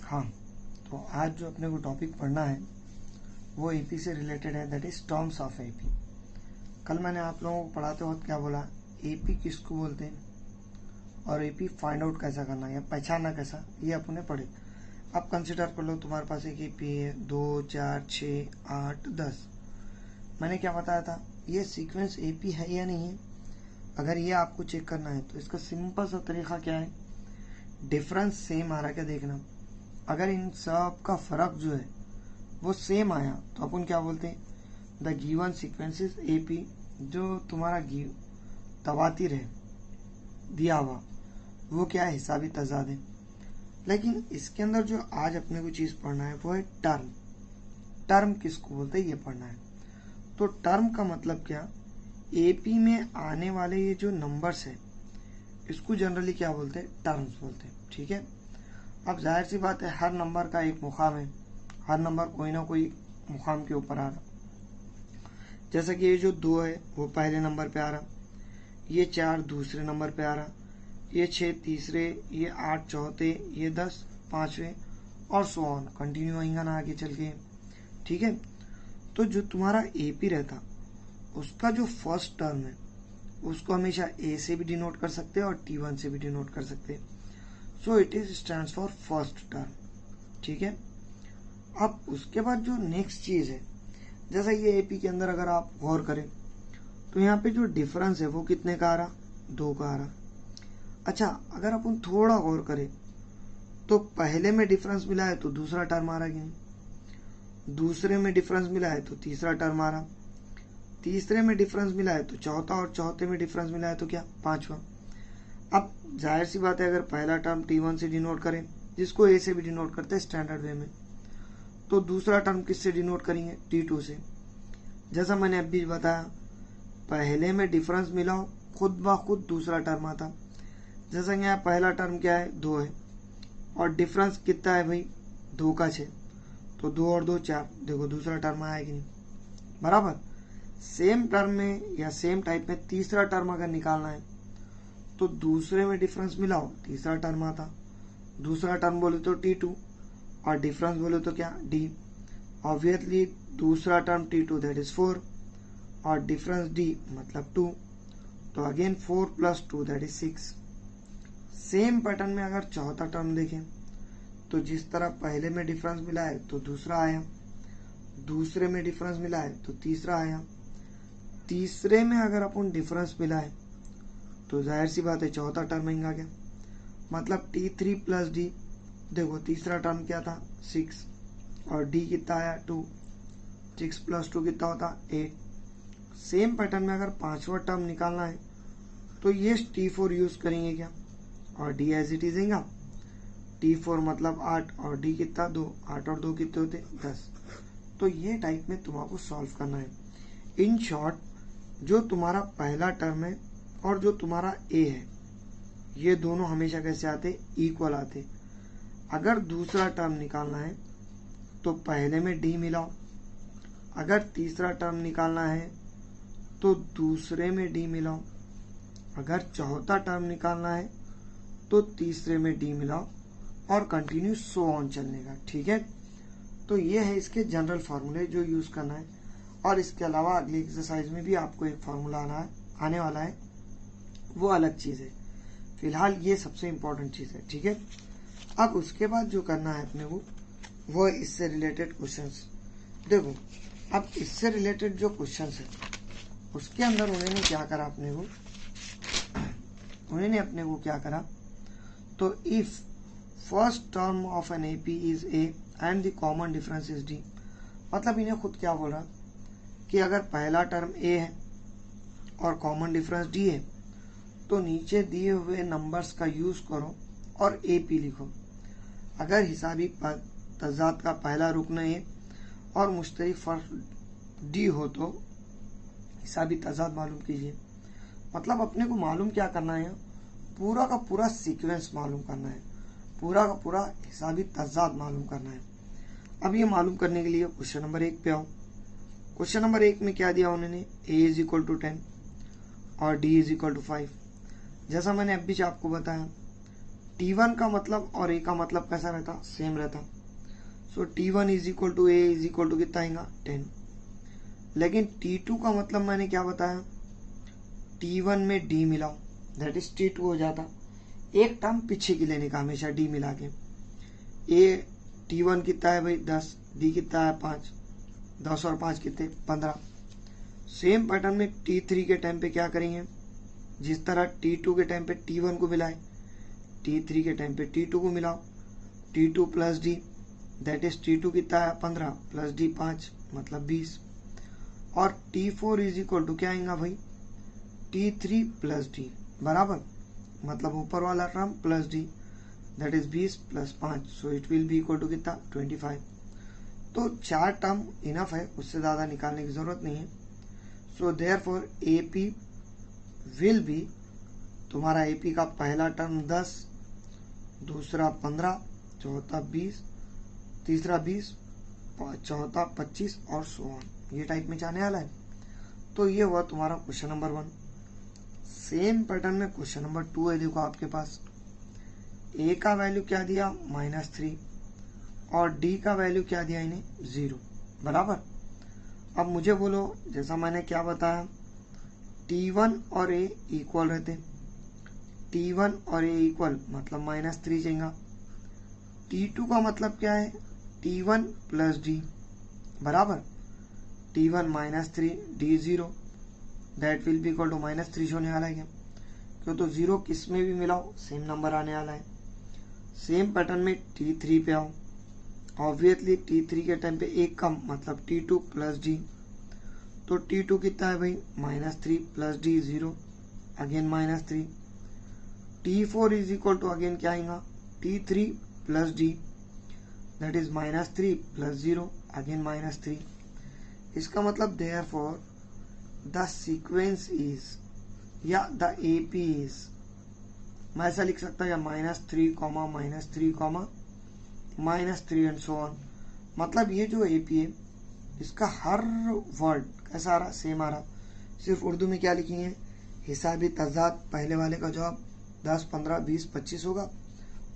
हाँ, तो आज जो अपने को टॉपिक पढ़ना है वो एपी से रिलेटेड है, that is terms of AP. कल मैंने आप लोगों को पढ़ाते वक्त क्या बोला, एपी किसको बोलते हैं और एपी फाइंड आउट कैसा करना या पहचानना कैसा, ये अपने पढ़े। आप कंसिडर कर लो तुम्हारे पास एक एपी है 2, 4, 6, 8, 10। मैंने क्या बताया था, ये सीक्वेंस एपी है या नहीं है। अगर ये आपको चेक करना है तो इसका सिंपल सा तरीका क्या है, डिफरेंस सेम आ रहा है क्या देखना। अगर इन सब का फर्क जो है वो सेम आया तो अपन क्या बोलते हैं, the given sequence is AP. जो तुम्हारा तवातिर है दिया हुआ वो क्या है, हिसाबी तजाद है। लेकिन इसके अंदर जो आज अपने को चीज पढ़ना है वो है टर्म। टर्म किसको बोलते हैं ये पढ़ना है। तो टर्म का मतलब क्या, एपी में आने वाले ये जो नंबर्स है इसको जनरली क्या बोलते हैं, टर्म्स बोलते हैं। ठीक है, अब जाहिर सी बात है हर नंबर का एक मुकाम है, हर नंबर कोई ना कोई मुकाम के ऊपर आ रहा। जैसा कि ये जो 2 है वो पहले नंबर पे आ रहा, ये 4 दूसरे नंबर पे आ रहा, ये 6 तीसरे, ये 8 चौथे, ये 10 पांचवे और सो ऑन कंटिन्यू आएगा ना आगे चल के। ठीक है, तो जो तुम्हारा एपी रहता उसका जो फर्स्ट टर्म है उसको हमेशा ए से भी डिनोट कर सकते हैं और T1 से भी डिनोट कर सकते हैं। So it is stands for first term. ठीक है, अब उसके बाद जो नेक्स्ट चीज है, जैसा ये एपी के अंदर अगर आप गौर करें तो यहाँ पे जो डिफरेंस है वो कितने का आ रहा, 2 का आ रहा। अच्छा, अगर अपन थोड़ा गौर करें तो पहले में डिफरेंस मिला है तो दूसरा टर्म आ रहा कि नहीं, दूसरे में डिफरेंस मिला है तो तीसरा टर्म आ रहा, तीसरे में डिफरेंस मिला है तो चौथा, और चौथे में डिफरेंस मिला है तो क्या, पांचवा। अब जाहिर सी बात है अगर पहला टर्म T1 से डिनोट करें, जिसको ए से भी डिनोट करते हैं स्टैंडर्ड वे में, तो दूसरा टर्म किससे डिनोट करेंगे, T2 से। जैसा मैंने अभी बताया, पहले में डिफरेंस मिला खुद ब खुद दूसरा टर्म आता। जैसा कि यहाँ पहला टर्म क्या है, 2 है और डिफरेंस कितना है भाई, 2 का 6, तो 2 और 2 4। देखो दूसरा टर्म आया कि नहीं, बराबर। सेम टर्म में या सेम टाइप में तीसरा टर्म अगर निकालना है तो दूसरे में डिफरेंस मिलाओ, तीसरा टर्म आता। दूसरा टर्म बोले तो T2 और डिफरेंस बोले तो क्या, D। ऑब्वियसली दूसरा टर्म T2 दैट इज 4 और डिफरेंस D मतलब 2, तो again 4 + 2 that is 6। Same pattern में अगर चौथा टर्म देखें तो जिस तरह पहले में डिफरेंस मिला है तो दूसरा आया, दूसरे में डिफरेंस मिला है तो तीसरा आया, तीसरे में अगर अपन डिफरेंस मिला है तो जाहिर सी बात है चौथा टर्म आ गया, मतलब T3 + D। देखो तीसरा टर्म क्या था, 6 और D कितना आया, 2। 6 + 2 कितना होता, 8। सेम पैटर्न में अगर पांचवा टर्म निकालना है तो ये T4 यूज करेंगे क्या, और D एज इट इज आएगा। T4 मतलब 8 और D कितना, 2। 8 और 2 कितने होते, 10। तो ये टाइप में तुम्हारा सॉल्व करना है। इन शॉर्ट, जो तुम्हारा पहला टर्म है और जो तुम्हारा ए है ये दोनों हमेशा कैसे आते, इक्वल आते। अगर दूसरा टर्म निकालना है तो पहले में D मिलाओ, अगर तीसरा टर्म निकालना है तो दूसरे में D मिलाओ, अगर चौथा टर्म निकालना है तो तीसरे में D मिलाओ और कंटिन्यू सो ऑन चलने का। ठीक है, तो ये है इसके जनरल फार्मूले जो यूज करना है। और इसके अलावा अगली एक्सरसाइज में भी आपको एक फार्मूला आने वाला है, वो अलग चीज है। फिलहाल ये सबसे इंपॉर्टेंट चीज है। ठीक है, अब उसके बाद जो करना है अपने को वो है इससे रिलेटेड क्वेश्चंस। देखो अब इससे रिलेटेड जो क्वेश्चंस है उसके अंदर उन्होंने क्या करा, अपने को क्या करा, तो if first term of an AP is A and the common difference is D। मतलब इन्हें खुद क्या बोल रहा कि अगर पहला टर्म ए है और कॉमन डिफरेंस D है तो नीचे दिए हुए नंबर्स का यूज करो और एपी लिखो। अगर हिसाबी तजाद का पहला रुकन ए और मुश्तरक फर्क D हो तो हिसाबी तजाद मालूम कीजिए। मतलब अपने को मालूम क्या करना है, पूरा का पूरा सीक्वेंस मालूम करना है, पूरा का पूरा हिसाबी तजाद मालूम करना है। अब ये मालूम करने के लिए क्वेश्चन नंबर 1 पे आओ। क्वेश्चन नंबर 1 में क्या दिया उन्होंने, A = 10 और D = 5। जैसा मैंने अभी आपको बताया T1 का मतलब और A का मतलब कैसा रहता, सेम रहता। So T1 is equal to A is equal to कितना आएगा 10। लेकिन T2 का मतलब मैंने क्या बताया, T1 में D मिलाओ, दैट इज T2 हो जाता। एक टर्म पीछे की लेने का हमेशा D मिला के। A T1 कितना है भाई 10, D कितना है 5, 10 और 5 कितने 15। सेम पैटर्न में T3 के टाइम पे क्या करेंगे, जिस तरह T2 के टाइम पे T1 को मिलाए, T3 के टाइम पे T2 को मिलाओ। T2 plus D that is T2 कितना है 15 प्लस D 5 मतलब 20। और T4 इज इक्वल टू क्या आएगा भाई T3 प्लस D बराबर, मतलब ऊपर वाला term plus D that is 20 plus 5, so it will be equal to कितना 25। तो 4 टर्म इनफ है, उससे ज़्यादा निकालने की ज़रूरत नहीं है। So therefore AP will be, तुम्हारा AP का पहला टर्म 10, दूसरा 15, चौथा 20, तीसरा 20, चौथा 25 और सो ऑन, ये टाइप में जाने वाला है। तो ये हुआ तुम्हारा क्वेश्चन नंबर 1। सेम पैटर्न में क्वेश्चन नंबर 2 है, देखो आपके पास A का वैल्यू क्या दिया -3 और D का वैल्यू क्या दिया इन्हें 0 बराबर। अब मुझे बोलो, जैसा मैंने क्या बताया, T1 और A इक्वल रहते, T1 और A इक्वल मतलब -3 चाहिए। T2 का मतलब क्या है T1 प्लस D बराबर T1 -3 D 0 that will be equal to -3 होने वाला है। क्यों, तो 0 किस में भी मिलाओ सेम नंबर आने वाला है। सेम पैटर्न में T3 पे आओ, ऑब्वियसली T3 के टाइम पे एक कम मतलब T2 प्लस D, तो T2 कितना है भाई -3 plus D 0 again -3। T4 is equal to again क्या आएगा T3 plus D that is -3 plus 0 again -3। इसका मतलब देयरफॉर द सीक्वेंस इज या द AP इज, मैं ऐसा लिख सकता या -3 -3 एंड सो ऑन। मतलब ये जो AP है इसका हर वर्ड कैसा आ रहा, सेम आ रहा। सिर्फ उर्दू में क्या लिखेंगे, हिसाबी तजाद, पहले वाले का जवाब 10 15 20 25 होगा,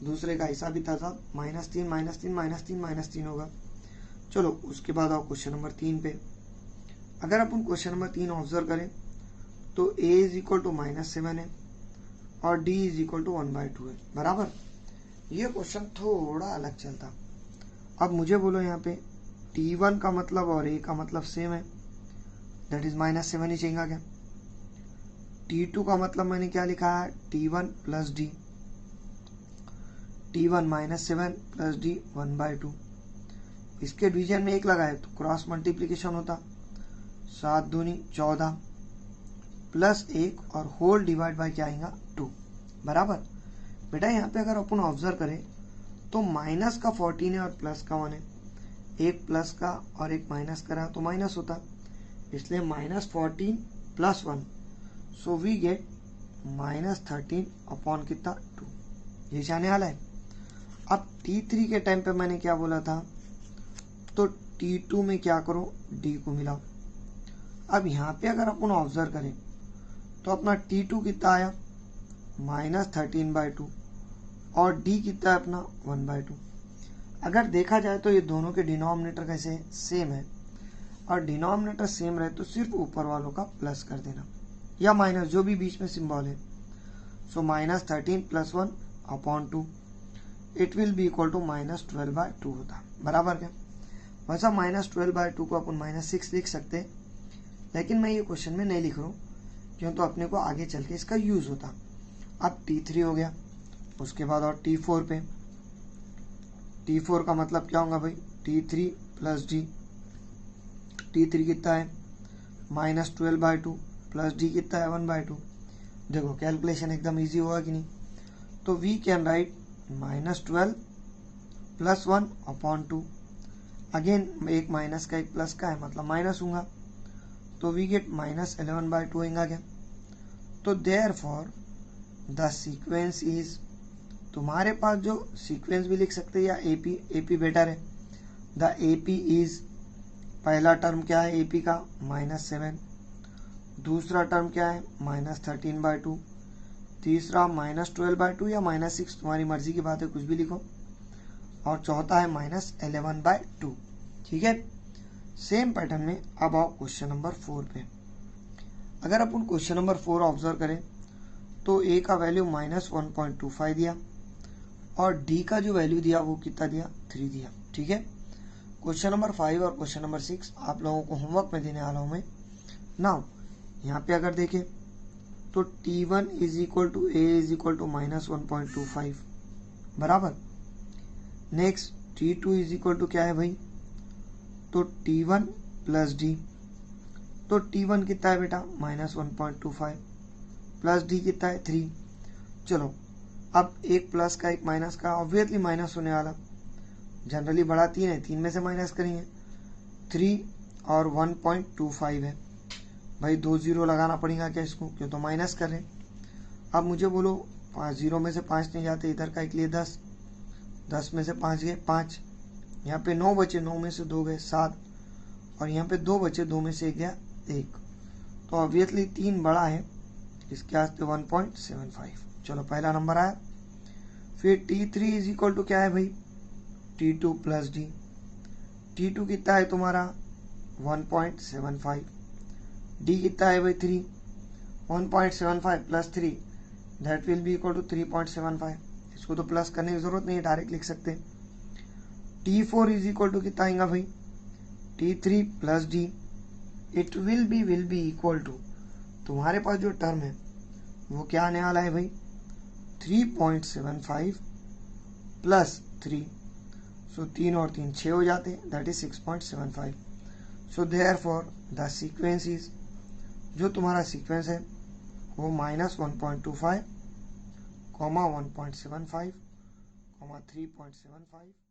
दूसरे का हिसाबी तजाद -3 होगा। चलो उसके बाद आओ क्वेश्चन नंबर 3 पे। अगर अपन क्वेश्चन नंबर 3 ऑब्जर्व करें तो A इज इक्वल टू -7 है और D इज इक्वल टू 1/2 है बराबर। ये क्वेश्चन थोड़ा अलग चलता। अब मुझे बोलो यहाँ पे T1 का मतलब और A का मतलब सेम है, दैट इज -7 ही चाहिए क्या। T2 का मतलब मैंने क्या लिखा है T1 plus D, T1 -7 plus D 1/2। इसके डिवीजन में 1 लगाए तो क्रॉस मल्टीप्लीकेशन होता, 7 दूनी 14 प्लस 1 और होल डिवाइड बाय क्या आएगा 2 बराबर। बेटा यहाँ पे अगर अपन ऑब्जर्व करें तो माइनस का 14 है और प्लस का 1 है, एक प्लस का और एक माइनस का रहा तो माइनस होता, इसलिए -14 plus 1, so we get -13 upon कितना 2, ये जाने वाला है। अब T3 के टाइम पे मैंने क्या बोला था, तो T2 में क्या करो D को मिलाओ। अब यहाँ पे अगर अपन ऑब्जर्व करें तो अपना T2 कितना आया -13/2 और D कितना है अपना 1/2। अगर देखा जाए तो ये दोनों के डिनोमिनेटर कैसे सेम है, और डिनोमिनेटर सेम रहे तो सिर्फ ऊपर वालों का प्लस कर देना या माइनस, जो भी बीच में सिंबल है। So -13 plus 1 upon 2 it will be equal to -12/2 होता बराबर क्या। वैसा -12/2 को अपन -6 लिख सकते, लेकिन मैं ये क्वेश्चन में नहीं लिख रहा हूँ क्यों, तो अपने को आगे चल के इसका यूज होता। अब T3 हो गया, उसके बाद और T4 पे, T4 का मतलब क्या होगा भाई T3 प्लस D, T3 कितना है -12/2 प्लस D कितना है 1/2। देखो कैलकुलेशन एकदम इजी होगा कि नहीं, तो we can write -12 plus 1 upon 2, again एक माइनस का एक प्लस का है मतलब माइनस होगा, तो वी गेट -11/2 होगा क्या। तो देयरफॉर द सीक्वेंस इज, तुम्हारे पास जो सीक्वेंस भी लिख सकते हैं या AP बेटर है। द AP इज, पहला टर्म क्या है AP का -7, दूसरा टर्म क्या है -13/2, तीसरा -12/2 या -6, तुम्हारी मर्जी की बात है, कुछ भी लिखो। और चौथा है -11/2। ठीक है। सेम पैटर्न में अब आओ क्वेश्चन नंबर 4 पे। अगर अपन क्वेश्चन नंबर 4 ऑब्जर्व करें तो ए का वैल्यू -1.25 दिया और डी का जो वैल्यू दिया वो कितना दिया, 3 दिया। ठीक है। क्वेश्चन नंबर 5 और क्वेश्चन नंबर 6 आप लोगों को होमवर्क में देने वाला हूँ मैं। नाउ यहाँ पे अगर देखें तो T1 is equal to A is equal to -1.25 बराबर। Next T2 is equal to क्या है भाई, तो T1 प्लस डी। तो T1 कितना है बेटा, -1.25 प्लस डी कितना है, 3। चलो अब एक प्लस का एक माइनस का, ऑब्वियसली माइनस होने वाला, जनरली बड़ा 3 है, 3 में से माइनस करेंगे, 3 और 1.25 है भाई, 2 0 लगाना पड़ेगा क्या इसको, क्यों तो माइनस कर रहे हैं। अब मुझे बोलो 0 में से 5 नहीं जाते, इधर का एक लिए 10, 10 में से 5 गए 5, यहाँ पे 9 बचे, 9 में से 2 गए 7, और यहाँ पे 2 बचे, 2 में से 1 गया 1। तो ऑब्वियसली 3 बड़ा है, इसके वास्ते 1.75। चलो पहला नंबर आया। फिर T3 इज इक्वल टू क्या है भाई, T2 प्लस डी। T2 कितना है तुम्हारा 1.75, डी कितना है भाई 3, 1.75 plus 3 that will be equal to 3.75। इसको तो प्लस करने की जरूरत नहीं है, डायरेक्ट लिख सकते हैं। T4 इज इक्वल टू कितना आएगा भाई, T3 plus D. It will be equal to, तुम्हारे पास जो टर्म है वो क्या आने वाला है भाई, 3.75 प्लस 3। सो 3 और 3 6 हो जाते हैं, that is 6.75। So therefore the sequence is, जो तुम्हारा सीक्वेंस है वो -1.25, 1.75, 3.75